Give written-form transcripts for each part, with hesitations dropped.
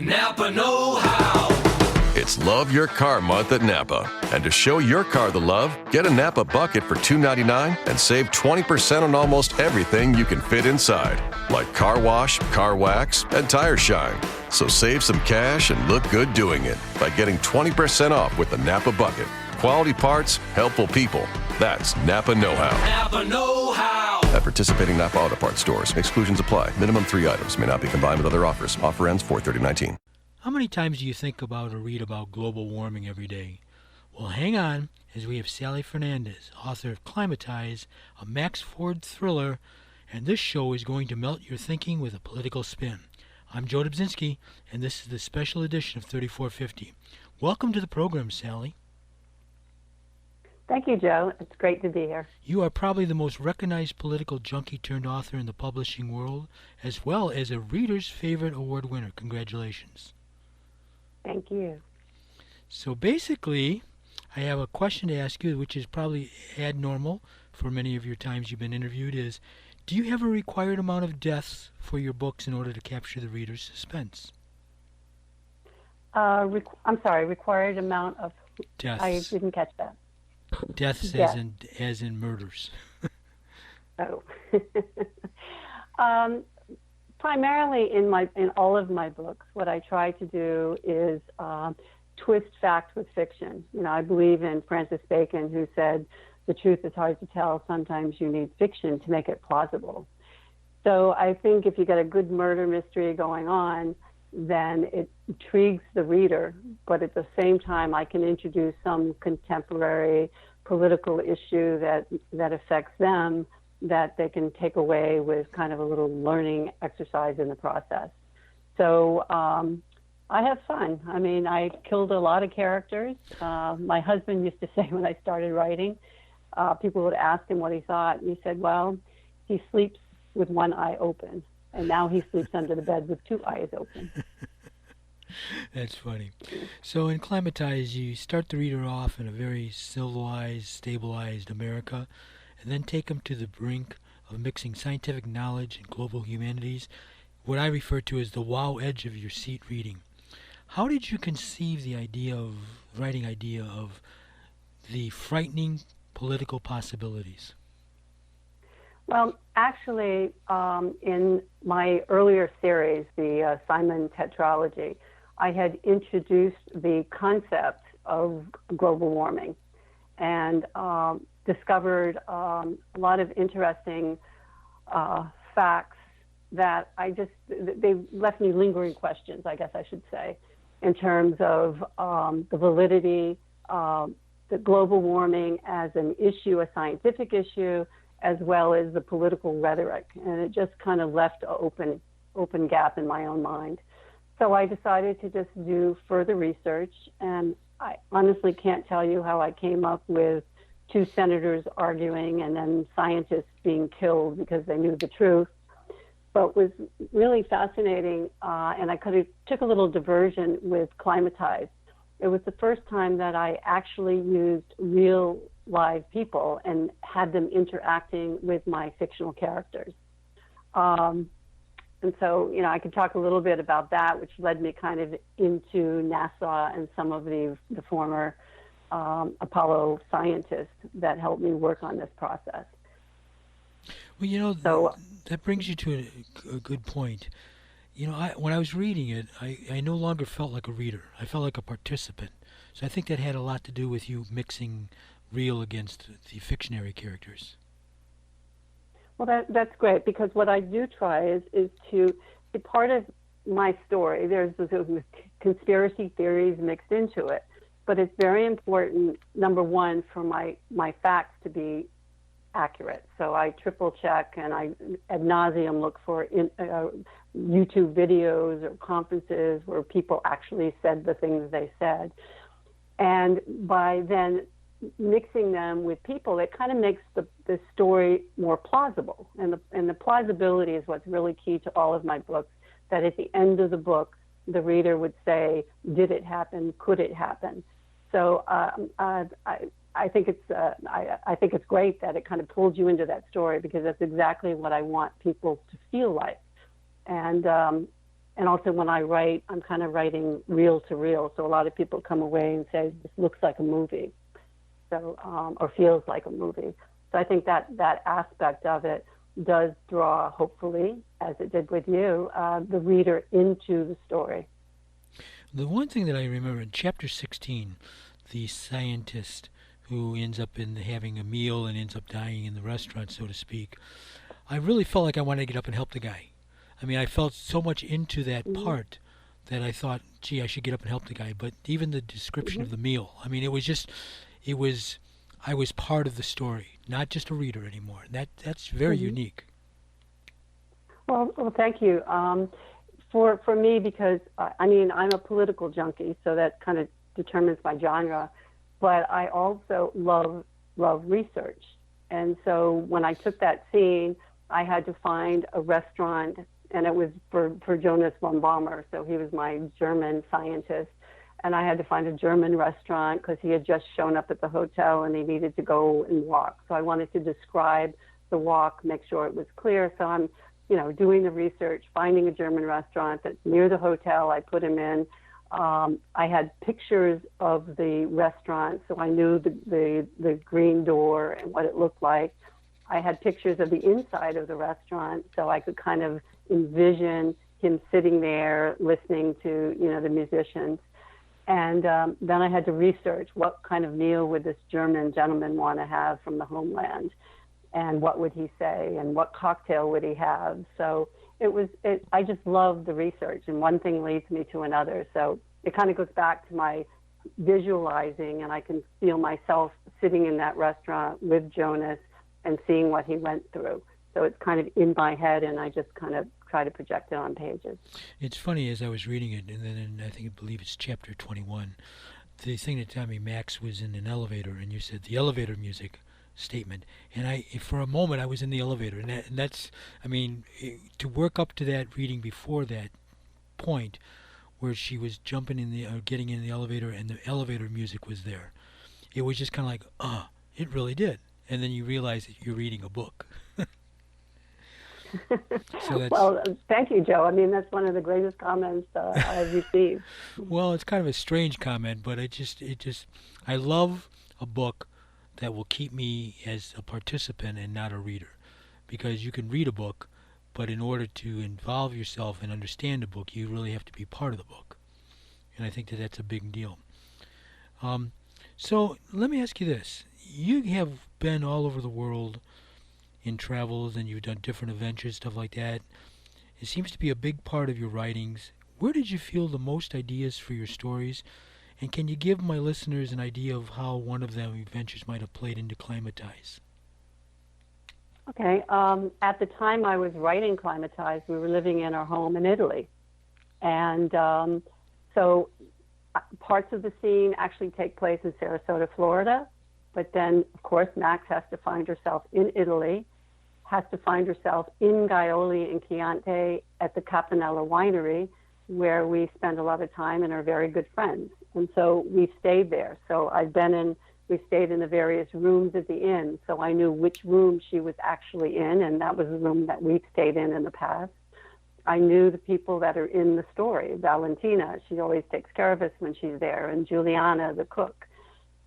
Napa Know How. It's Love Your Car Month at Napa. And to show your car the love, get a Napa bucket for $2.99 and save 20% on almost everything you can fit inside, like car wash, car wax, and tire shine. So save some cash and look good doing it by getting 20% off with the Napa bucket. Quality parts, helpful people. That's Napa Know How. Napa Know How. At participating Napa Auto Parts stores, exclusions apply. Minimum 3 items may not be combined with other offers. Offer ends 4/30/19. How many times do you think about or read about global warming every day? Well, hang on, as we have Sally Fernandez, author of Climatize, a Max Ford thriller, and this show is going to melt your thinking with a political spin. I'm Joe Dubzinski, and this is the special edition of 3450. Welcome to the program, Sally. Thank you, Joe. It's great to be here. You are probably the most recognized political junkie turned author in the publishing world, as well as a Reader's Favorite Award winner. Congratulations. Thank you. So basically, I have a question to ask you, which is probably abnormal for many of your times you've been interviewed, is do you have a required amount of deaths for your books in order to capture the reader's suspense? I'm sorry, required amount of... Deaths. I didn't catch that. Deaths Death. as in murders. Oh. Primarily in all of my books, what I try to do is twist fact with fiction. You know, I believe in Francis Bacon, who said, the truth is hard to tell. Sometimes you need fiction to make it plausible. So I think if you get a good murder mystery going on, then it intrigues the reader, but at the same time, I can introduce some contemporary political issue that affects them that they can take away with kind of a little learning exercise in the process. So I have fun. I mean, I killed a lot of characters. My husband used to say when I started writing, people would ask him what he thought, and he said, well, he sleeps with one eye open. And now he sleeps under the bed with 2 eyes open. That's funny. So in Climatize, you start the reader off in a very civilized, stabilized America, and then take them to the brink of mixing scientific knowledge and global humanities, what I refer to as the wow edge of your seat reading. How did you conceive the writing idea of the frightening political possibilities? Well, actually, in my earlier series, the Simon Tetralogy, I had introduced the concept of global warming and discovered a lot of interesting facts that they left me lingering questions, I guess I should say, in terms of the validity, the global warming as an issue, a scientific issue, as well as the political rhetoric. And it just kind of left an open gap in my own mind. So I decided to just do further research, and I honestly can't tell you how I came up with 2 senators arguing and then scientists being killed because they knew the truth. But was really fascinating, and I took a little diversion with Climatize. It was the first time that I actually used real live people and had them interacting with my fictional characters. And so, you know, I could talk a little bit about that, which led me kind of into NASA and some of the former Apollo scientists that helped me work on this process. Well, you know, that brings you to a good point. You know, when I was reading it, I no longer felt like a reader. I felt like a participant. So I think that had a lot to do with you mixing real against the fictionary characters. Well, that's great, because what I do try is to be part of my story. There's conspiracy theories mixed into it, but it's very important, number one, for my facts to be accurate. So I triple check and I ad nauseum look for YouTube videos or conferences where people actually said the things they said. And by then mixing them with people, it kind of makes the story more plausible. And the plausibility is what's really key to all of my books, that at the end of the book, the reader would say, did it happen? Could it happen? So I think it's great that it kind of pulls you into that story, because that's exactly what I want people to feel like. And And also when I write, I'm kind of writing reel to reel. So a lot of people come away and say, this looks like a movie, so or feels like a movie. So I think that aspect of it does draw, hopefully, as it did with you, the reader into the story. The one thing that I remember in chapter 16, the scientist who ends up in having a meal and ends up dying in the restaurant, so to speak, I really felt like I wanted to get up and help the guy. I mean, I felt so much into that part that I thought, gee, I should get up and help the guy. But even the description of the meal, I mean, I was part of the story, not just a reader anymore. That's very unique. Well, thank you. For me, because I mean, I'm a political junkie, so that kind of determines my genre. But I also love research, and so when I took that scene, I had to find a restaurant, and it was for Jonas von Baumer, so he was my German scientist, and I had to find a German restaurant because he had just shown up at the hotel and he needed to go and walk. So I wanted to describe the walk, make sure it was clear. So I'm, doing the research, finding a German restaurant that's near the hotel. I put him in. I had pictures of the restaurant, so I knew the green door and what it looked like. I had pictures of the inside of the restaurant, so I could kind of envision him sitting there listening to, the musicians. And then I had to research what kind of meal would this German gentleman want to have from the homeland, and what would he say, and what cocktail would he have. So I just love the research, and one thing leads me to another. So it kind of goes back to my visualizing, and I can feel myself sitting in that restaurant with Jonas and seeing what he went through. So it's kind of in my head, and I just kind of try to project it on pages. It's funny, as I was reading it, and then I believe it's chapter 21, the thing that told me Max was in an elevator, and you said the elevator music statement, and for a moment I was in the elevator, and that's, I mean, to work up to that reading before that point, where she was jumping getting in the elevator, and the elevator music was there, it was just kind of like, it really did, and then you realize that you're reading a book. Well, thank you, Joe. I mean, that's one of the greatest comments I've received. Well, it's kind of a strange comment, but I love a book that will keep me as a participant and not a reader, because you can read a book, but in order to involve yourself and understand a book, you really have to be part of the book, and I think that that's a big deal. So let me ask you this: you have been all over the world in travels, and you've done different adventures, stuff like that. It seems to be a big part of your writings. Where did you feel the most ideas for your stories? And can you give my listeners an idea of how one of them adventures might have played into Climatize? Okay. At the time I was writing Climatize, we were living in our home in Italy. And so parts of the scene actually take place in Sarasota, Florida. But then, of course, Max has to find herself in Italy, has to find herself in Gaioli and Chianti at the Campanella Winery, where we spend a lot of time and are very good friends. And so we stayed there. So we stayed in the various rooms at the inn. So I knew which room she was actually in, and that was the room that we've stayed in the past. I knew the people that are in the story. Valentina, she always takes care of us when she's there, and Juliana, the cook.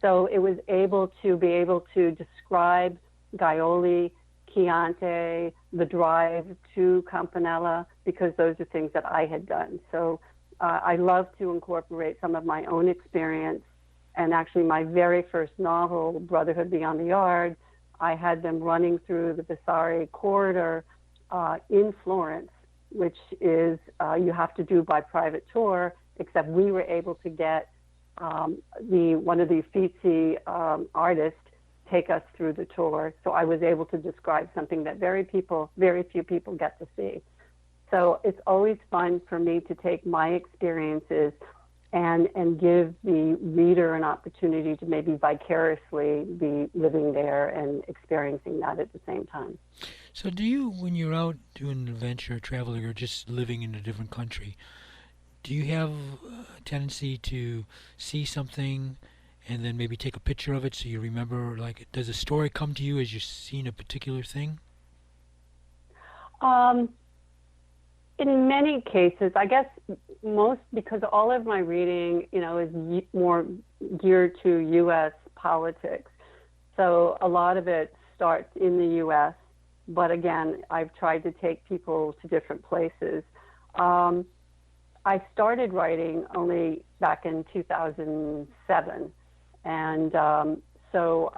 So it was able to describe Gaioli, Chianti, the drive to Campanella, because those are things that I had done. So I love to incorporate some of my own experience. And actually my very first novel, Brotherhood Beyond the Yard, I had them running through the Vasari corridor in Florence, which is you have to do by private tour, except we were able to get one of the Uffizi artists take us through the tour. So I was able to describe something that very few people get to see. So it's always fun for me to take my experiences and give the reader an opportunity to maybe vicariously be living there and experiencing that at the same time. So do you, when you're out doing an adventure, traveling, or just living in a different country, do you have a tendency to see something and then maybe take a picture of it so you remember, like, does a story come to you as you're seeing a particular thing? In many cases, I guess most, because all of my reading, is more geared to U.S. politics. So a lot of it starts in the U.S., but again, I've tried to take people to different places. I started writing only back in 2007, and so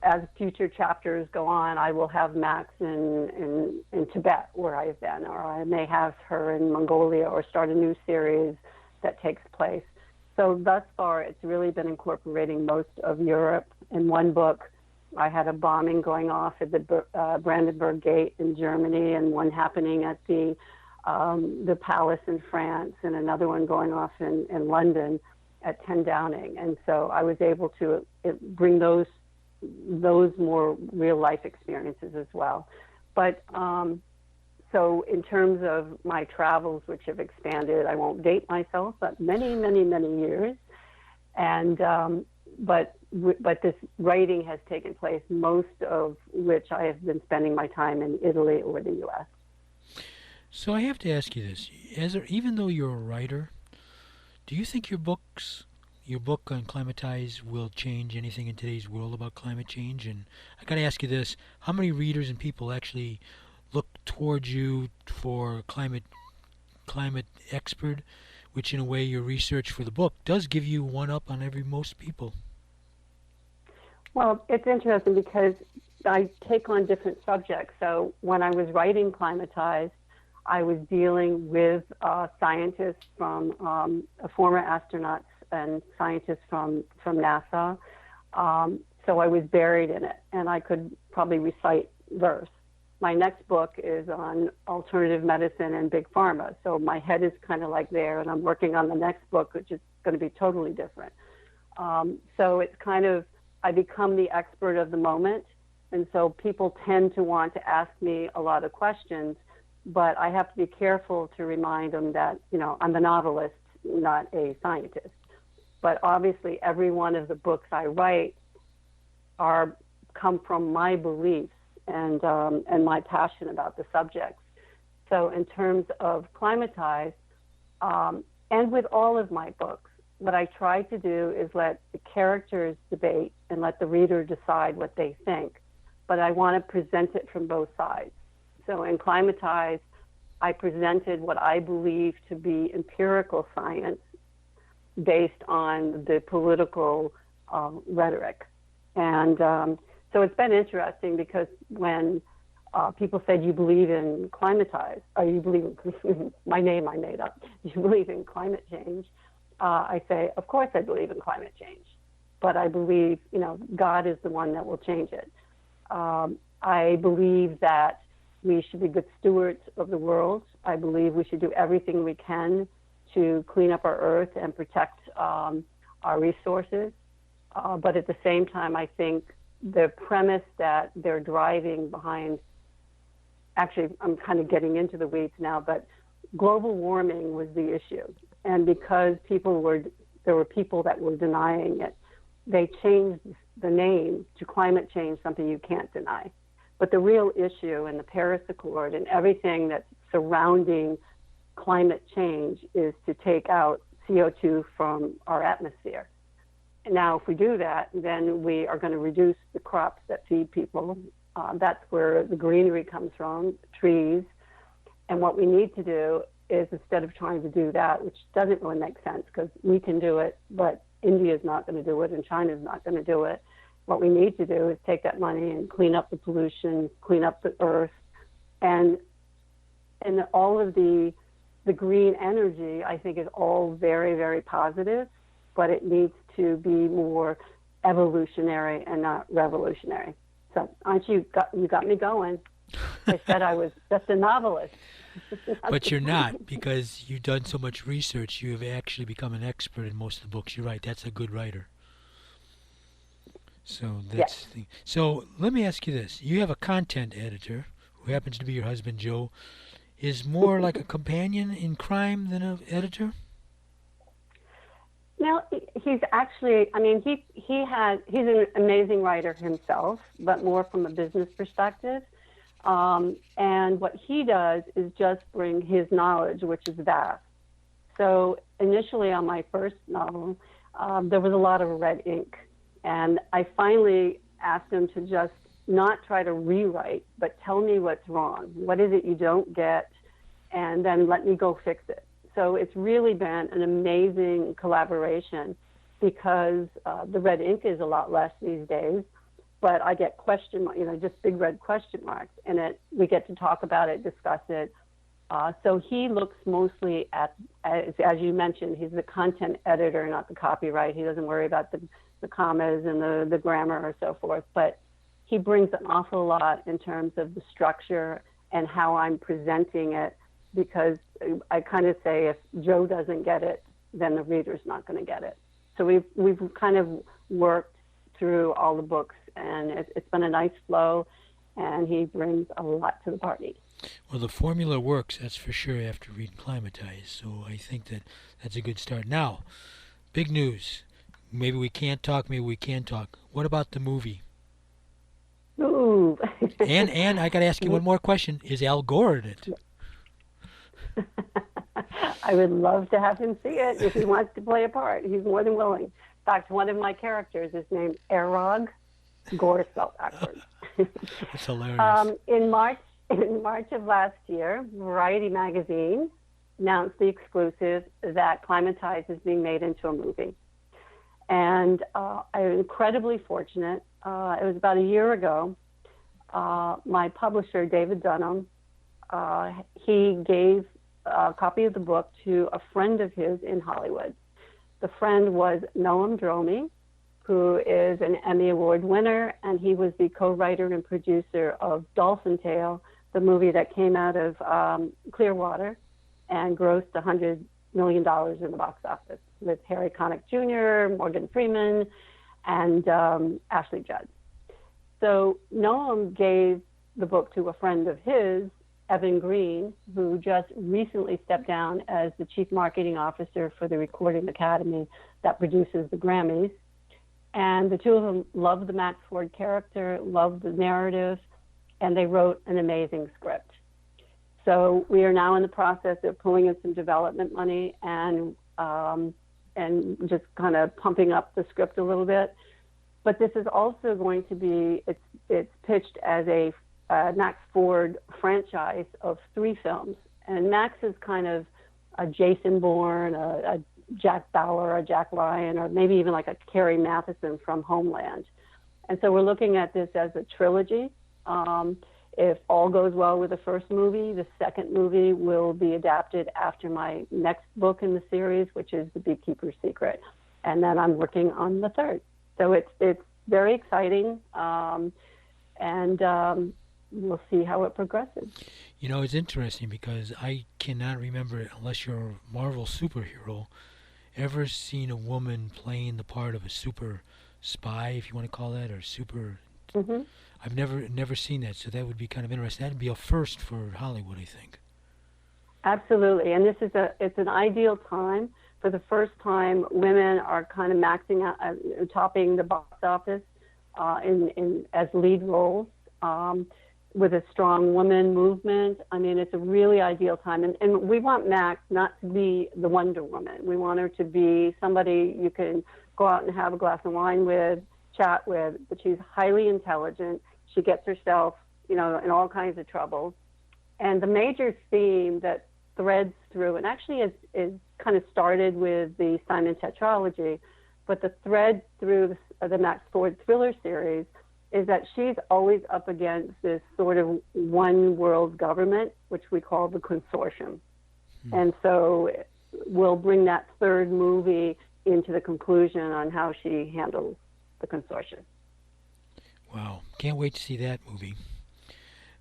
as future chapters go on, I will have Max in Tibet, where I've been, or I may have her in Mongolia, or start a new series that takes place. So thus far, it's really been incorporating most of Europe. In one book, I had a bombing going off at the Brandenburg Gate in Germany, and one happening at the palace in France, and another one going off in London at 10 Downing. And so I was able to bring those more real life experiences as well. But so in terms of my travels, which have expanded, I won't date myself, but many, many, many years. And but this writing has taken place, most of which I have been spending my time in Italy or the U.S. So I have to ask you this: even though you're a writer, do you think your book on Climatize will change anything in today's world about climate change? And I got to ask you this: how many readers and people actually look towards you for climate expert, which in a way your research for the book does give you one up on most people? Well, it's interesting because I take on different subjects. So when I was writing Climatize, I was dealing with scientists from former astronauts and scientists from NASA. So I was buried in it, and I could probably recite verse. My next book is on alternative medicine and big pharma. So my head is kind of like there, and I'm working on the next book, which is going to be totally different. So it's kind of, I become the expert of the moment. And so people tend to want to ask me a lot of questions, but I have to be careful to remind them that, I'm a novelist, not a scientist. But obviously every one of the books I write come from my beliefs and my passion about the subjects. So in terms of Climatize, and with all of my books, what I try to do is let the characters debate and let the reader decide what they think. But I want to present it from both sides. So in Climatize, I presented what I believe to be empirical science based on the political rhetoric. And so it's been interesting because when people said, you believe in Climatize, or you believe in, my name I made up, you believe in climate change, I say, of course I believe in climate change, but I believe, God is the one that will change it. I believe that we should be good stewards of the world. I believe we should do everything we can to clean up our earth and protect our resources. But at the same time, I think the premise that they're driving behind, actually, I'm kind of getting into the weeds now, but global warming was the issue. And because there were people that were denying it, they changed the name to climate change, something you can't deny. But the real issue in the Paris Accord and everything that's surrounding climate change is to take out CO2 from our atmosphere. And now, if we do that, then we are going to reduce the crops that feed people. That's where the greenery comes from, trees. And what we need to do is, instead of trying to do that, which doesn't really make sense because we can do it, but India is not going to do it and China is not going to do it. What we need to do is take that money and clean up the pollution, clean up the earth, and all of the green energy, I think, is all very, very positive, but it needs to be more evolutionary and not revolutionary. So, you got me going. I said I was just a novelist. But you're not, because you've done so much research. You have actually become an expert in most of the books you write. That's a good writer. So that's yes. So let me ask you this: you have a content editor who happens to be your husband, Joe. Is more like a companion in crime than an editor? No, he's actually. I mean, he's an amazing writer himself, but more from a business perspective. And what he does is just bring his knowledge, which is vast. So initially on my first novel, there was a lot of red ink. And I finally asked him to just not try to rewrite, but tell me what's wrong. What is it you don't get? And then let me go fix it. So it's really been an amazing collaboration because the red ink is a lot less these days, but I get just big red question marks in it. We get to talk about it, discuss it. So he looks mostly at, as you mentioned, he's the content editor, not the copyright. He doesn't worry about the commas and the grammar or so forth, but he brings an awful lot in terms of the structure and how I'm presenting it, because I kind of say if Joe doesn't get it, then the reader's not going to get it. So we've kind of worked through all the books, and it's been a nice flow, and he brings a lot to the party. Well, the formula works, that's for sure, after reading Climatize, so I think that's a good start. Now, big news. Maybe we can't talk, maybe we can talk. What about the movie? Ooh. and I got to ask you one more question. Is Al Gore in it? I would love to have him see it if he wants to play a part. He's more than willing. In fact, one of my characters is named Erog, Gore spelled backwards. That's hilarious. In March of last year, Variety magazine announced the exclusive that Climatize is being made into a movie. And I was incredibly fortunate. It was about a year ago. My publisher, David Dunham, he gave a copy of the book to a friend of his in Hollywood. The friend was Noam Dromi, who is an Emmy Award winner, and he was the co-writer and producer of Dolphin Tale, the movie that came out of Clearwater and grossed $100 million in the box office with Harry Connick Jr., Morgan Freeman, and Ashley Judd. So Noam gave the book to a friend of his, Evan Green, who just recently stepped down as the chief marketing officer for the Recording Academy that produces the Grammys. And the two of them loved the Max Ford character, loved the narrative, and they wrote an amazing script. So we are now in the process of pulling in some development money and just kind of pumping up the script a little bit. But this is also going to be, it's pitched as a Max Ford franchise of 3 films. And Max is kind of a Jason Bourne, a Jack Bauer, a Jack Ryan, or maybe even like a Carrie Matheson from Homeland. And so we're looking at this as a trilogy. If all goes well with the first movie, the second movie will be adapted after my next book in the series, which is The Beekeeper's Secret. And then I'm working on the third. So it's very exciting, and we'll see how it progresses. You know, it's interesting because I cannot remember, unless you're a Marvel superhero, ever seen a woman playing the part of a super spy, if you want to call that, or super... Mm-hmm. I've never seen that, so that would be kind of interesting. That'd be a first for Hollywood, I think. Absolutely, and this is it's an ideal time. For the first time, women are kind of maxing out, topping the box office in as lead roles with a strong woman movement. I mean, it's a really ideal time, and we want Max not to be the Wonder Woman. We want her to be somebody you can go out and have a glass of wine with, chat with, but she's highly intelligent. She gets herself, in all kinds of troubles. And the major theme that threads through, and actually is kind of started with the Simon tetralogy, but the thread through the Max Ford thriller series is that she's always up against this sort of one world government, which we call the consortium. And so we'll bring that third movie into the conclusion on how she handles the consortium. Wow, can't wait to see that movie.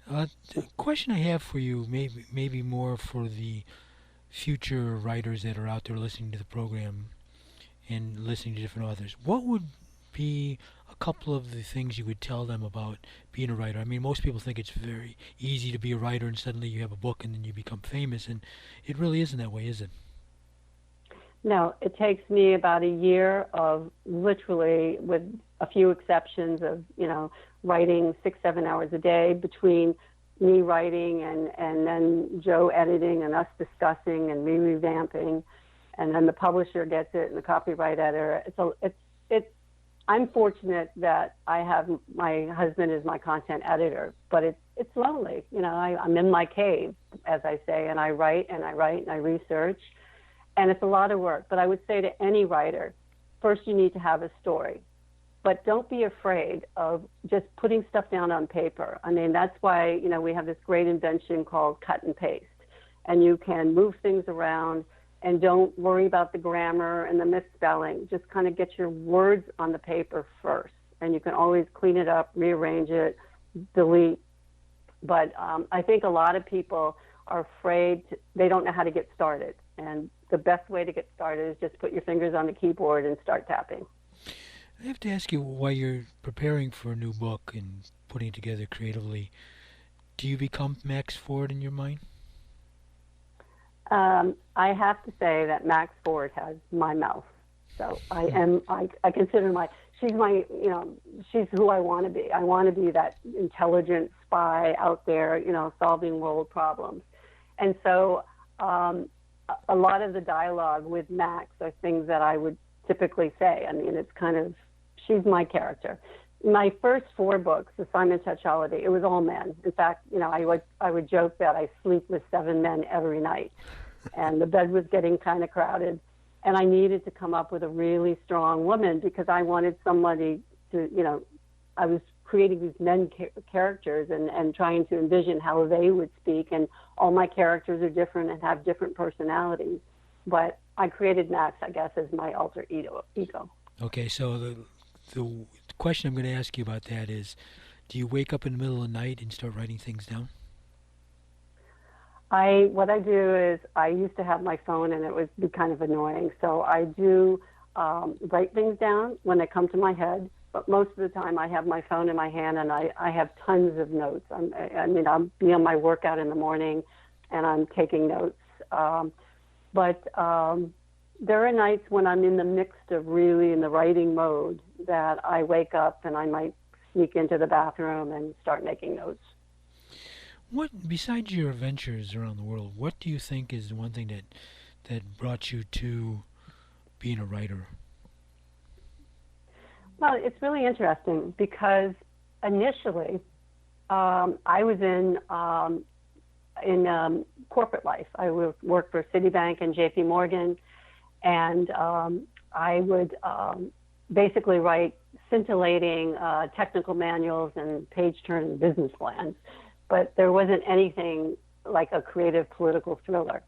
The question I have for you, maybe more for the future writers that are out there listening to the program and listening to different authors. What would be a couple of the things you would tell them about being a writer? I mean, most people think it's very easy to be a writer and suddenly you have a book and then you become famous, and it really isn't that way, is it? No, it takes me about a year of literally, with a few exceptions of, writing 6-7 hours a day between me writing and then Joe editing and us discussing and me revamping, and then the publisher gets it and the copyright editor. I'm fortunate that I have my husband is my content editor, but it's lonely. You know, I'm in my cave, as I say, and I write and I write and I research, and it's a lot of work. But I would say to any writer, first you need to have a story, but don't be afraid of just putting stuff down on paper. I mean, that's why, you know, we have this great invention called cut and paste, and you can move things around. And don't worry about the grammar and the misspelling. Just kind of get your words on the paper first. And you can always clean it up, rearrange it, delete. But I think a lot of people are afraid, they don't know how to get started. And the best way to get started is just put your fingers on the keyboard and start tapping. I have to ask you, while you're preparing for a new book and putting it together creatively, do you become Max Ford in your mind? I have to say that Max Ford has my mouth. So I consider she's who I want to be. I want to be that intelligent spy out there, you know, solving world problems. And so a lot of the dialogue with Max are things that I would typically say. I mean, it's kind of, she's my character. My first 4 books, The Simon Tetralogy, it was all men. In fact, you know, I would joke that I sleep with 7 men every night. And the bed was getting kind of crowded. And I needed to come up with a really strong woman because I wanted somebody to, you know, I was creating these men characters and trying to envision how they would speak. And all my characters are different and have different personalities. But I created Max, I guess, as my alter ego. Okay, so the question I'm going to ask you about that is, do you wake up in the middle of the night and start writing things down? What I do is I used to have my phone and it would be kind of annoying. So I do write things down when they come to my head, but most of the time I have my phone in my hand and I have tons of notes. I'll be on my workout in the morning and I'm taking notes. But there are nights when I'm in the midst of really in the writing mode that I wake up and I might sneak into the bathroom and start making notes. What, besides your adventures around the world, what do you think is the one thing that brought you to being a writer? Well, it's really interesting because initially I was in corporate life. I worked for Citibank and JP Morgan, and I would basically write scintillating technical manuals and page-turning business plans. But there wasn't anything like a creative political thriller.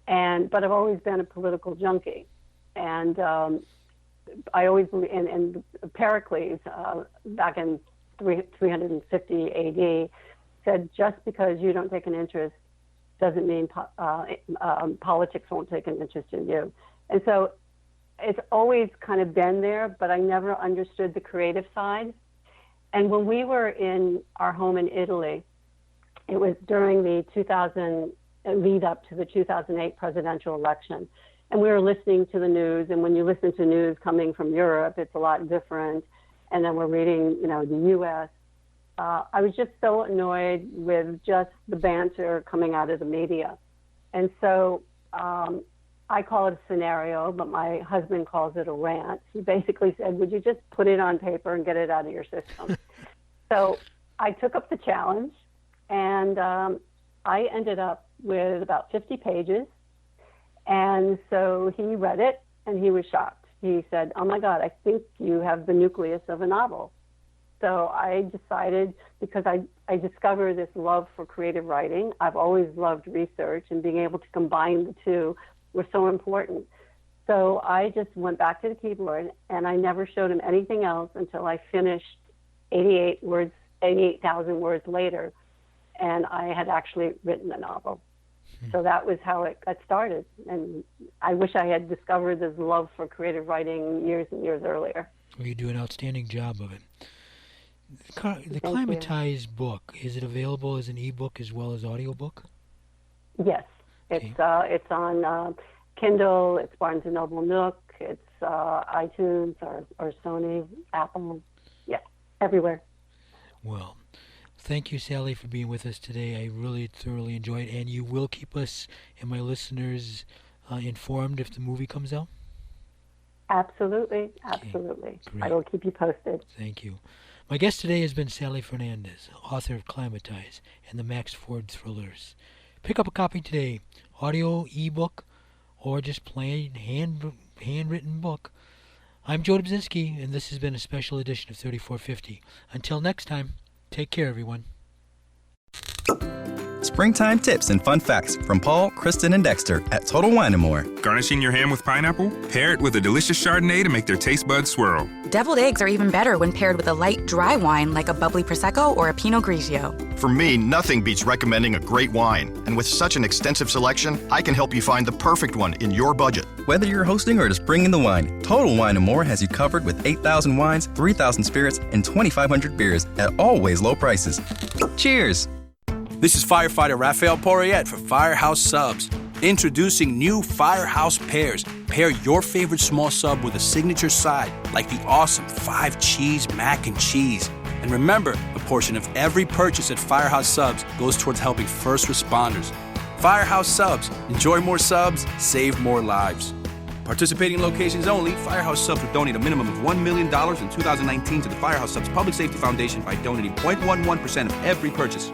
But I've always been a political junkie. And I always, and Pericles, back in 350 AD, said just because you don't take an interest doesn't mean politics won't take an interest in you. And so it's always kind of been there, but I never understood the creative side. And when we were in our home in Italy, it was during the 2000 lead up to the 2008 presidential election. And we were listening to the news, and when you listen to news coming from Europe, it's a lot different. And then we're reading, you know, the U.S. I was just so annoyed with just the banter coming out of the media. And so I call it a scenario, but my husband calls it a rant. He basically said, would you just put it on paper and get it out of your system? So I took up the challenge, and I ended up with about 50 pages. And so he read it, and he was shocked. He said, oh, my God, I think you have the nucleus of a novel. So I decided, because I discovered this love for creative writing. I've always loved research, and being able to combine the two was so important. So I just went back to the keyboard, and I never showed him anything else until I finished 88,000 words later, and I had actually written the novel. So that was how it got started. And I wish I had discovered this love for creative writing years and years earlier. Well, you do an outstanding job of it. The Climatized book, is it available as an ebook as well as audiobook? Yes. Okay. It's on Kindle, it's Barnes & Noble Nook, it's iTunes or Sony, Apple, yeah, everywhere. Well, thank you, Sally, for being with us today. I really thoroughly enjoyed it. And you will keep us and my listeners informed if the movie comes out? Absolutely, absolutely. Great. I will keep you posted. Thank you. My guest today has been Sally Fernandez, author of Climatize and the Max Ford thrillers. Pick up a copy today, audio, ebook, or just plain handwritten book. I'm Joe Dubzinski, and this has been a special edition of 3450. Until next time, take care, everyone. Springtime tips and fun facts from Paul, Kristen, and Dexter at Total Wine & More. Garnishing your ham with pineapple? Pair it with a delicious Chardonnay to make their taste buds swirl. Deviled eggs are even better when paired with a light, dry wine like a bubbly Prosecco or a Pinot Grigio. For me, nothing beats recommending a great wine. And with such an extensive selection, I can help you find the perfect one in your budget. Whether you're hosting or just bringing the wine, Total Wine & More has you covered with 8,000 wines, 3,000 spirits, and 2,500 beers at always low prices. Cheers! This is firefighter Raphael Porriette for Firehouse Subs. Introducing new Firehouse Pairs. Pair your favorite small sub with a signature side, like the awesome 5-cheese mac and cheese. And remember, a portion of every purchase at Firehouse Subs goes towards helping first responders. Firehouse Subs. Enjoy more subs, save more lives. Participating locations only, Firehouse Subs will donate a minimum of $1 million in 2019 to the Firehouse Subs Public Safety Foundation by donating 0.11% of every purchase.